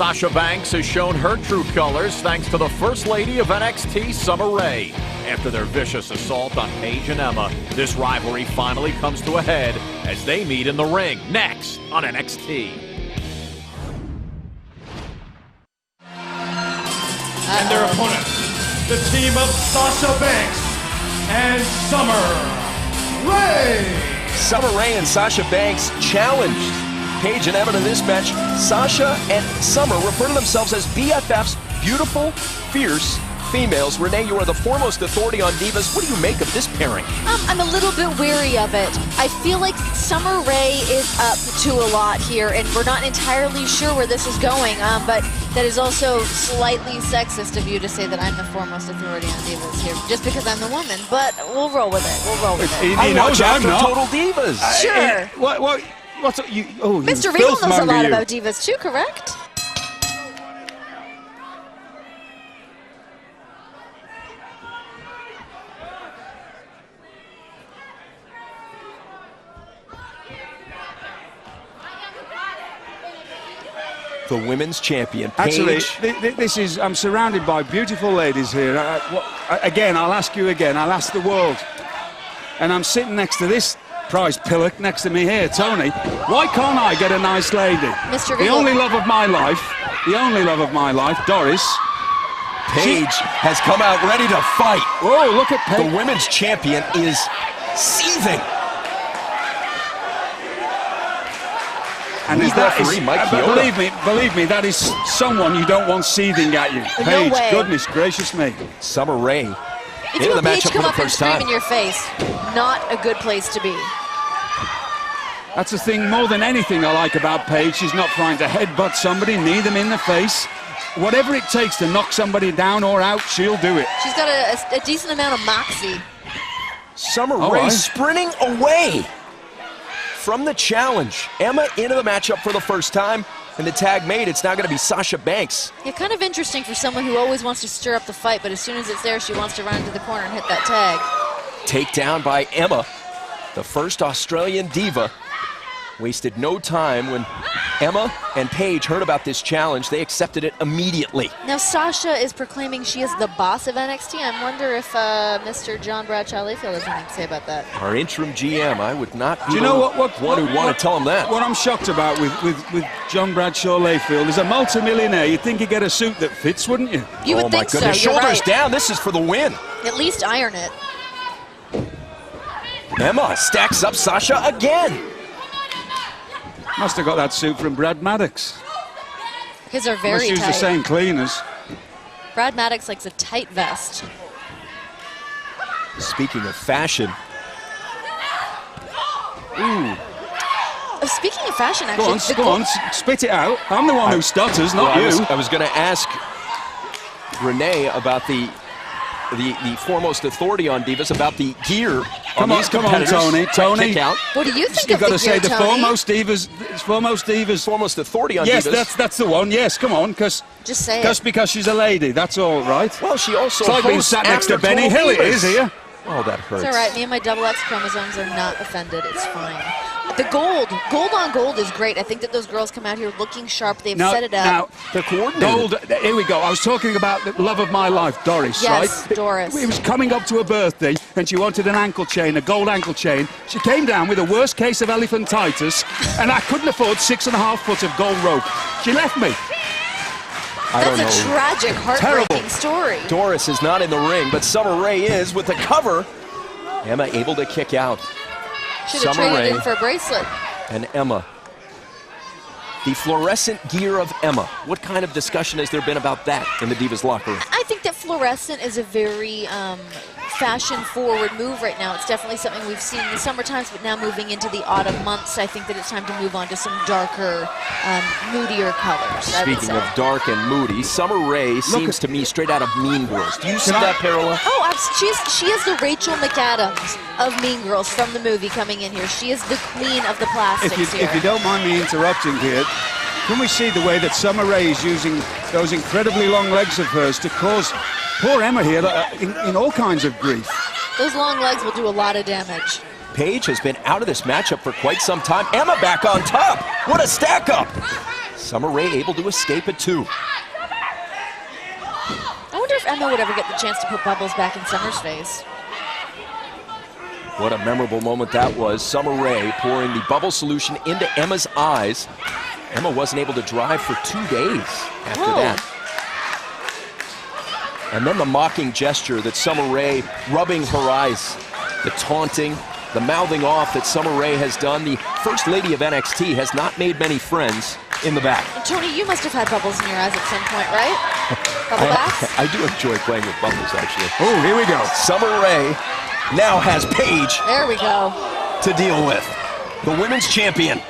Sasha Banks has shown her true colors thanks to the First Lady of NXT, Summer Rae. After their vicious assault on Paige and Emma, this rivalry finally comes to a head as they meet in the ring next on NXT. And their opponents, the team of Sasha Banks and Summer Rae. Summer Rae and Sasha Banks challenged Paige and Emma in this match. Sasha and Summer refer to themselves as BFFs, beautiful, fierce females. Renee, you are the foremost authority on divas. What do you make of this pairing? I'm a little bit wary of it. I feel like Summer Rae is up to a lot here, and we're not entirely sure where this is going, but that is also slightly sexist of you to say that I'm the foremost authority on divas here, just because I'm the woman, but we'll roll with it. We'll roll with it. I watch after Total Divas. Sure. Mr. Regal knows a lot about divas too, correct? The women's champion, Paige. Actually, I'm surrounded by beautiful ladies here. Again, I'll ask you again, I'll ask the world. And I'm sitting next to this prize pillock next to me here, Tony. Why can't I get a nice lady? Mr. The only love of my life, Doris. Paige has come out ready to fight. Whoa, look at Paige. The women's champion is seething. And is that believe me, that is someone you don't want seething at you. No Paige, way. Goodness gracious me. Summer Rae. If you have Paige come up and scream in your face, not a good place to be. That's the thing, more than anything I like about Paige. She's not trying to headbutt somebody, knee them in the face. Whatever it takes to knock somebody down or out, she'll do it. She's got a decent amount of moxie. Summer Rae sprinting away from the challenge. Emma into the matchup for the first time. And the tag made, it's now going to be Sasha Banks. Yeah, kind of interesting for someone who always wants to stir up the fight, but as soon as it's there, she wants to run into the corner and hit that tag. Takedown by Emma, the first Australian diva. Wasted no time when Emma and Paige heard about this challenge. They accepted it immediately. Now Sasha is proclaiming she is the boss of NXT. I wonder if Mr. John Bradshaw Layfield has anything to say about that. Our interim GM, I would not be one who'd want to tell him that. What I'm shocked about with John Bradshaw Layfield is a multi-millionaire. You'd think he'd get a suit that fits, wouldn't you? You would think so. Oh my goodness, shoulders down. This is for the win. At least iron it. Emma stacks up Sasha again. Must have got that suit from Brad Maddox. His are very tight. Must use the same cleaners. Brad Maddox likes a tight vest. Speaking of fashion. Ooh. Speaking of fashion, actually. Go on, spit it out. I'm the one who stutters, not you. I was going to ask Renee about the foremost authority on divas, about the gear. Come on, Tony. What do you think You've of got to say the Tony? foremost authority on yes, divas. Yes, that's the one. Yes, come on, just say it. Just because she's a lady, that's all right. Well, she also it's like being sat next to Benny Hill. It is here. Oh, that hurts. It's all right. Me and my double X chromosomes are not offended. It's fine. The gold on gold is great. I think that those girls come out here looking sharp. They've set it up. Now, they're coordinated. Gold, here we go. I was talking about the love of my life, Doris, yes, right? Doris. It was coming up to her birthday, and she wanted an ankle chain, a gold ankle chain. She came down with a worst case of elephantitis, and I couldn't afford 6.5 foot of gold rope. She left me. That's a tragic, heartbreaking story. Doris is not in the ring, but Summer Rae is with the cover. Emma able to kick out. Should have traded in for a bracelet. And Emma. The fluorescent gear of Emma. What kind of discussion has there been about that in the Divas locker room? I think that fluorescent is a very fashion-forward move right now. It's definitely something we've seen in the summer times, but now moving into the autumn months, I think that it's time to move on to some darker, moodier colors. Speaking of dark and moody, Summer Rae seems to me straight out of Mean Girls. Do you see that parallel? Oh, she is the Rachel McAdams of Mean Girls from the movie coming in here. She is the queen of the plastics here. If you don't mind me interrupting here, can we see the way that Summer Rae is using those incredibly long legs of hers to cause poor Emma here in all kinds of grief? Those long legs will do a lot of damage. Paige has been out of this matchup for quite some time. Emma back on top. What a stack up. Summer Rae able to escape at 2. I wonder if Emma would ever get the chance to put bubbles back in Summer's face. What a memorable moment that was. Summer Rae pouring the bubble solution into Emma's eyes. Emma wasn't able to drive for 2 days after that. And then the mocking gesture that Summer Rae rubbing her eyes, the taunting, the mouthing off that Summer Rae has done. The First Lady of NXT has not made many friends in the back. And Tony, you must have had bubbles in your eyes at some point, right? Bubble baths? I do enjoy playing with bubbles, actually. Oh, here we go. Summer Rae now has Paige There we go. to deal with. The women's champion.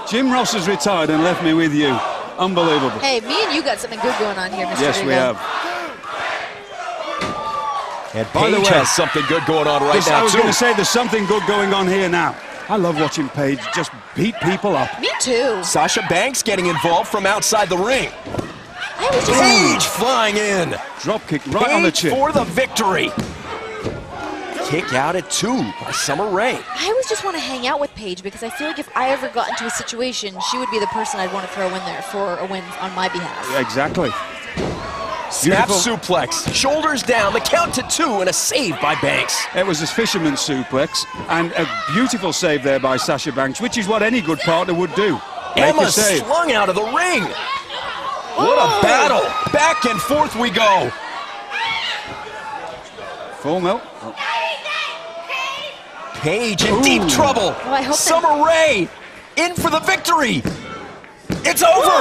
Jim Ross has retired and left me with you. Unbelievable. Hey, me and you got something good going on here, Mr. Yes, we Rigo. have. And By the Paige way, has something good going on right I now, was too. going to say there's something good going on here now. I love watching Paige just beat people up. Me too. Sasha Banks getting involved from outside the ring. I was just Paige flying in. Drop kick right on the Paige chin. for the victory. Kick out at 2 by Summer Rae. I always just want to hang out with Paige because I feel like if I ever got into a situation, she would be the person I'd want to throw in there for a win on my behalf. Exactly. Snap Beautiful. suplex, shoulders down, the count to 2, and a save by Banks. It was a fisherman suplex and a beautiful save there by Sasha Banks, which is what any good partner would do. Make Emma a save. slung out of the ring. What a battle. Back and forth we go. Full melt. Paige in deep trouble. Oh, I hope Summer Rae in for the victory. It's over.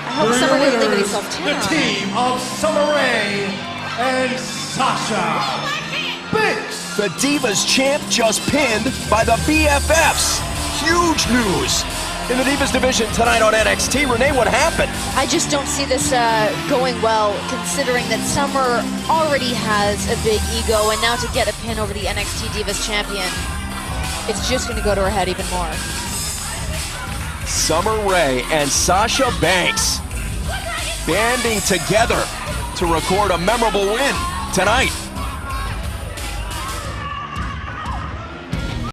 I hope Summer didn't leave herself The down. team of Summer Rae and Sasha Banks. The Divas champ just pinned by the BFFs. Huge news in the Divas division tonight on NXT. Renee, what happened? I just don't see this going well, considering that Summer already has a big ego, and now to get a pin over the NXT Divas champion, it's just going to go to her head even more. Summer Rae and Sasha Banks banding together to record a memorable win tonight.